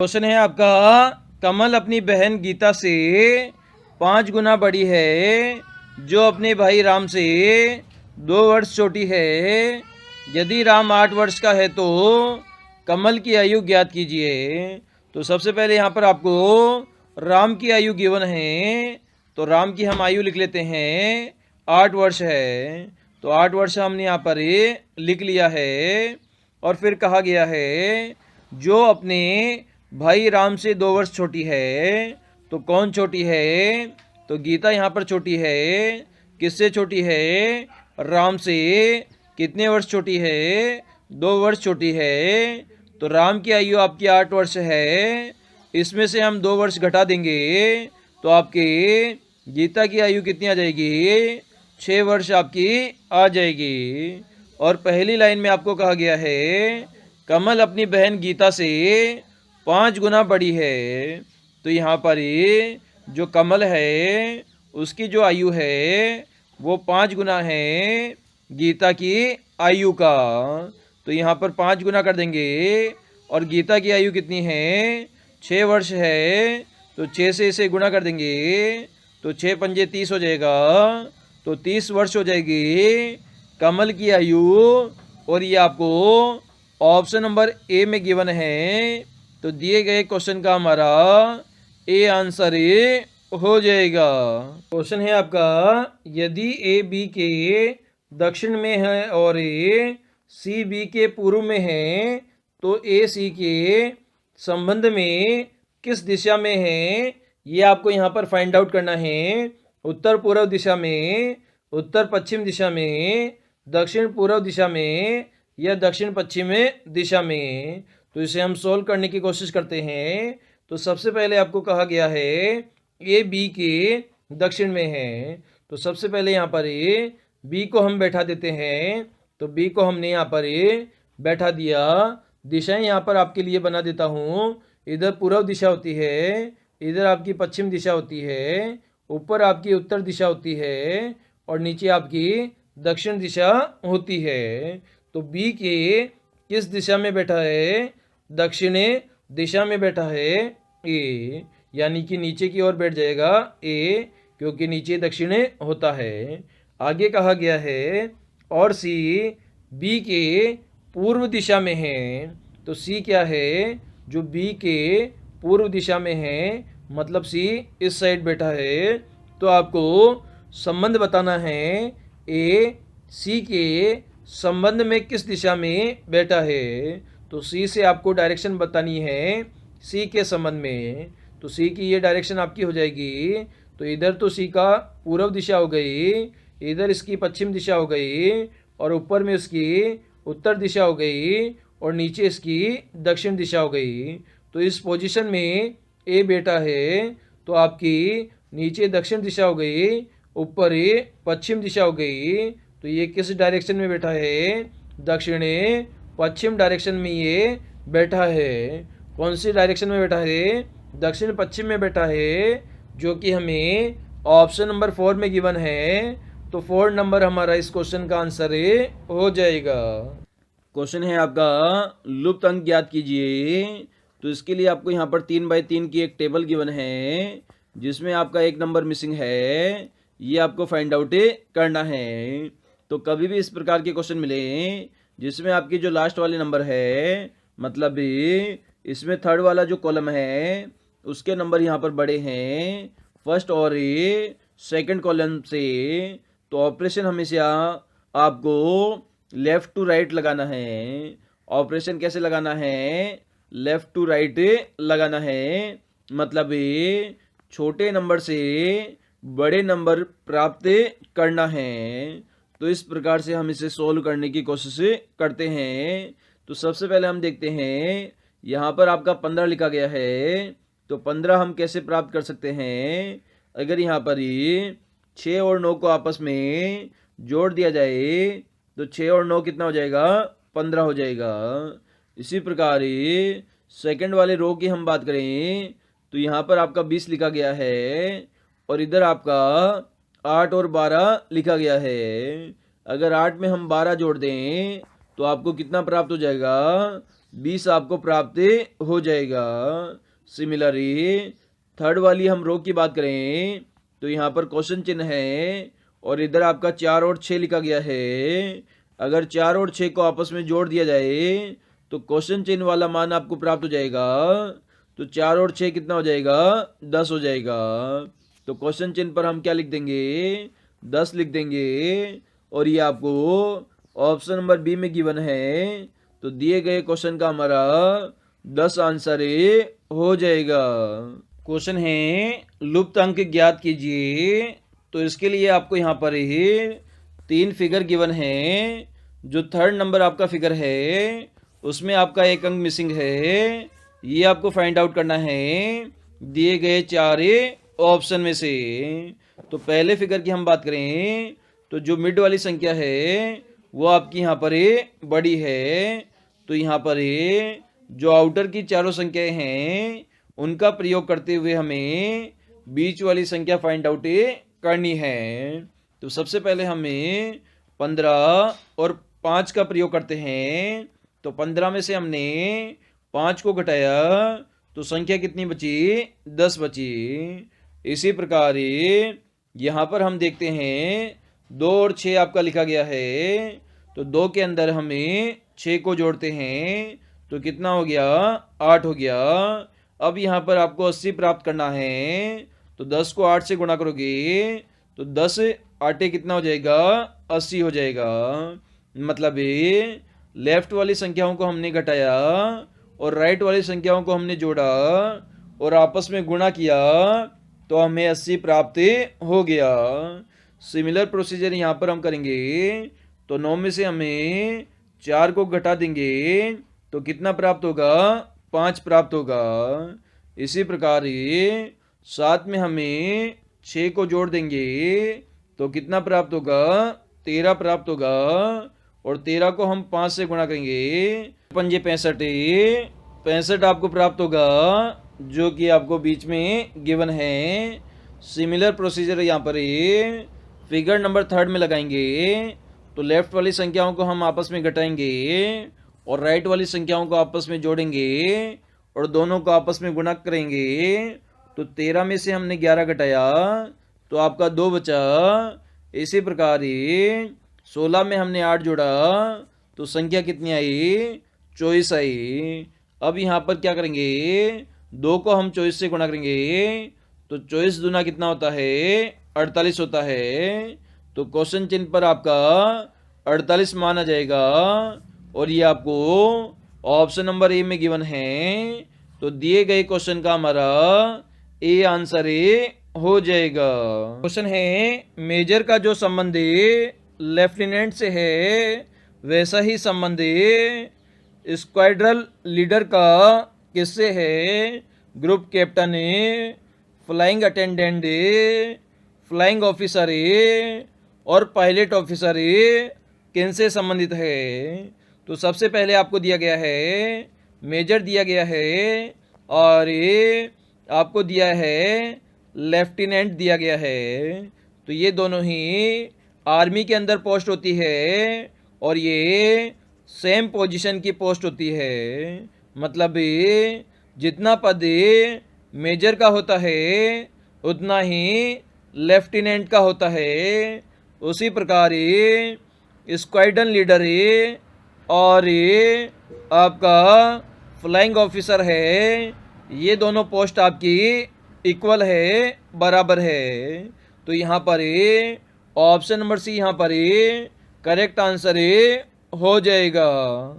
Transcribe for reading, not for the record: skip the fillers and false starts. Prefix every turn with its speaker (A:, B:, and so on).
A: Question है आपका, कमल अपनी बहन गीता से 5 गुना बड़ी है, जो अपने भाई राम से 2 वर्ष छोटी है। यदि राम 8 वर्ष का है तो कमल की आयु ज्ञात कीजिए। तो सबसे पहले यहाँ पर आपको राम की आयु गिवन है, तो राम की हम आयु लिख लेते हैं 8 वर्ष है। तो 8 वर्ष हमने यहाँ पर लिख लिया है। और फिर कहा गया है जो अपने भाई राम से 2 वर्ष छोटी है। तो कौन छोटी है? तो गीता यहाँ पर छोटी है। किससे छोटी है? राम से। कितने वर्ष छोटी है? 2 वर्ष छोटी है। तो राम की आयु आपकी 8 वर्ष है, इसमें से हम 2 वर्ष घटा देंगे तो आपके गीता की आयु कितनी आ जाएगी? 6 वर्ष आपकी आ जाएगी। और पहली लाइन में आपको कहा गया है कमल अपनी बहन गीता से 5 गुना बड़ी है। तो यहाँ पर जो कमल है उसकी जो आयु है वो 5 गुना है गीता की आयु का। तो यहाँ पर 5 गुना कर देंगे। और गीता की आयु कितनी है? 6 वर्ष है। तो 6 से इसे गुना कर देंगे तो 6 पंजे 30 हो जाएगा। तो 30 वर्ष हो जाएगी कमल की आयु। और ये आपको ऑप्शन नंबर ए में गिवन है। तो दिए गए क्वेश्चन का हमारा ए आंसर ए हो जाएगा। क्वेश्चन है आपका, यदि ए बी के दक्षिण में है और ए सी बी के पूर्व में है तो ए सी के संबंध में किस दिशा में है? ये आपको यहाँ पर फाइंड आउट करना है। उत्तर पूर्व दिशा में, उत्तर पश्चिम दिशा में, दक्षिण पूर्व दिशा में या दक्षिण पश्चिम दिशा में। तो इसे हम सोल्व करने की कोशिश करते हैं। तो सबसे पहले आपको कहा गया है ए बी के दक्षिण में है। तो सबसे पहले यहाँ पर ए बी को हम बैठा देते हैं। तो बी को हमने यहाँ पर बैठा दिया। दिशाएं यहाँ पर आपके लिए बना देता हूँ। इधर पूर्व दिशा होती है, इधर आपकी पश्चिम दिशा होती है, ऊपर आपकी उत्तर दिशा होती है और नीचे आपकी दक्षिण दिशा होती है। तो बी के किस दिशा में बैठा है? दक्षिण दिशा में बैठा है ए, यानी कि नीचे की ओर बैठ जाएगा ए, क्योंकि नीचे दक्षिण होता है। आगे कहा गया है और सी बी के पूर्व दिशा में है। तो सी क्या है? जो बी के पूर्व दिशा में है, मतलब सी इस साइड बैठा है। तो आपको संबंध बताना है ए सी के संबंध में किस दिशा में बैठा है। तो सी से आपको डायरेक्शन बतानी है सी के संबंध में। तो सी की ये डायरेक्शन आपकी हो जाएगी। तो इधर तो सी का पूर्व दिशा हो गई, इधर इसकी पश्चिम दिशा हो गई और ऊपर में इसकी उत्तर दिशा हो गई और नीचे इसकी दक्षिण दिशा हो गई। तो इस पोजीशन में ए बेटा है। तो आपकी नीचे दक्षिण दिशा हो गई, ऊपर पश्चिम दिशा हो गई। तो ये किस डायरेक्शन में बैठा है? दक्षिण पश्चिम डायरेक्शन में ये बैठा है। कौन सी डायरेक्शन में बैठा है? दक्षिण पश्चिम में बैठा है, जो कि हमें ऑप्शन नंबर 4 में गिवन है। तो 4 नंबर हमारा इस क्वेश्चन का आंसर हो जाएगा। क्वेश्चन है आपका, लुप्त अंक ज्ञात कीजिए। तो इसके लिए आपको यहाँ पर 3/3 की एक टेबल गिवन है, जिसमें आपका 1 नंबर मिसिंग है। ये आपको फाइंड आउट करना है। तो कभी भी इस प्रकार के क्वेश्चन मिले जिसमें आपकी जो लास्ट वाले नंबर है, मतलब इसमें थर्ड वाला जो कॉलम है उसके नंबर यहाँ पर बड़े हैं फर्स्ट और सेकंड कॉलम से, तो ऑपरेशन हमेशा आपको लेफ्ट टू राइट लगाना है। ऑपरेशन कैसे लगाना है? लेफ्ट टू राइट लगाना है। मतलब छोटे नंबर से बड़े नंबर प्राप्त करना है। तो इस प्रकार से हम इसे सोल्व करने की कोशिश करते हैं। तो सबसे पहले हम देखते हैं, यहाँ पर आपका 15 लिखा गया है। तो 15 हम कैसे प्राप्त कर सकते हैं? अगर यहाँ पर 6 और 9 को आपस में जोड़ दिया जाए तो 6 और 9 कितना हो जाएगा? 15 हो जाएगा। इसी प्रकार सेकंड वाले रो की हम बात करें तो यहाँ पर आपका 20 लिखा गया है और इधर आपका 8 और 12 लिखा गया है। अगर 8 में हम 12 जोड़ दें तो आपको कितना प्राप्त हो जाएगा? 20 आपको प्राप्त हो जाएगा। सिमिलरली थर्ड वाली हम रो की बात करें तो यहाँ पर क्वेश्चन चिन्ह है और इधर आपका 4 और 6 लिखा गया है। अगर 4 और 6 को आपस में जोड़ दिया जाए तो क्वेश्चन चिन्ह वाला मान आपको प्राप्त हो जाएगा। तो 4 और 6 कितना हो जाएगा? 10 हो जाएगा। तो क्वेश्चन चिन्ह पर हम क्या लिख देंगे? 10 लिख देंगे। और ये आपको ऑप्शन नंबर बी में गिवन है। तो दिए गए क्वेश्चन का हमारा 10 आंसर हो जाएगा। क्वेश्चन है लुप्त अंक ज्ञात कीजिए। तो इसके लिए आपको यहाँ पर ही 3 फिगर गिवन है। जो थर्ड नंबर आपका फिगर है उसमें आपका एक अंक मिसिंग है, ये आपको फाइंड आउट करना है दिए गए 4 ऑप्शन में से। तो पहले फिगर की हम बात करें तो जो मिड वाली संख्या है वो आपकी यहाँ पर बड़ी है। तो यहाँ पर जो आउटर की चारों संख्याएं हैं उनका प्रयोग करते हुए हमें बीच वाली संख्या फाइंड आउट करनी है। तो सबसे पहले हमें 15 और 5 का प्रयोग करते हैं। तो 15 में से हमने 5 को घटाया तो संख्या कितनी बची? 10 बची। इसी प्रकार यहाँ पर हम देखते हैं 2 और 6 आपका लिखा गया है। तो 2 के अंदर हमें 6 को जोड़ते हैं तो कितना हो गया? 8 हो गया। अब यहाँ पर आपको 80 प्राप्त करना है। तो 10 को 8 से गुणा करोगे तो 10 8 कितना हो जाएगा? 80 हो जाएगा। मतलब लेफ्ट वाली संख्याओं को हमने घटाया और राइट वाली संख्याओं को हमने जोड़ा और आपस में गुणा किया तो हमें 80 प्राप्त हो गया। सिमिलर प्रोसीजर यहाँ पर हम करेंगे। तो 9 में से हमें 4 को घटा देंगे तो कितना प्राप्त होगा? 5 प्राप्त होगा। इसी प्रकार 7 में हमें 6 को जोड़ देंगे तो कितना प्राप्त होगा? 13 प्राप्त होगा। और 13 को हम 5 से गुणा करेंगे 5 65 65 आपको प्राप्त होगा, जो कि आपको बीच में गिवन है। सिमिलर प्रोसीजर यहाँ पर फिगर नंबर थर्ड में लगाएंगे। तो लेफ्ट वाली संख्याओं को हम आपस में घटाएंगे और राइट वाली संख्याओं को आपस में जोड़ेंगे और दोनों को आपस में गुणा करेंगे। तो 13 में से हमने 11 घटाया तो आपका 2 बचा। इसी प्रकार 16 में हमने 8 जोड़ा तो संख्या कितनी आई? 24 आई। अब यहाँ पर क्या करेंगे? 2 को हम 24 से गुणा करेंगे तो 24 दूना कितना होता है? 48 होता है। तो क्वेश्चन चिन्ह पर आपका 48 माना जाएगा और ये आपको ऑप्शन नंबर ए में गिवन है। तो दिए गए क्वेश्चन का हमारा ए आंसर हो जाएगा। क्वेश्चन है मेजर का जो संबंध लेफ्टिनेंट से है वैसा ही संबंध स्क्वाड्रल लीडर का किससे है? Group captain, flying attendant, flying officer और पायलट ऑफिसर किनसे संबंधित है? तो सबसे पहले आपको दिया गया है मेजर दिया गया है और आपको दिया है लेफ्टिनेंट दिया गया है। तो ये दोनों ही आर्मी के अंदर पोस्ट होती है और ये सेम पोजीशन की पोस्ट होती है। मतलब जितना पद मेजर का होता है उतना ही लेफ्टिनेंट का होता है। उसी प्रकार स्क्वाड्रन लीडर और आपका फ्लाइंग ऑफिसर है, ये दोनों पोस्ट आपकी इक्वल है, बराबर है। तो यहाँ पर ऑप्शन नंबर सी यहाँ पर करेक्ट आंसर हो जाएगा।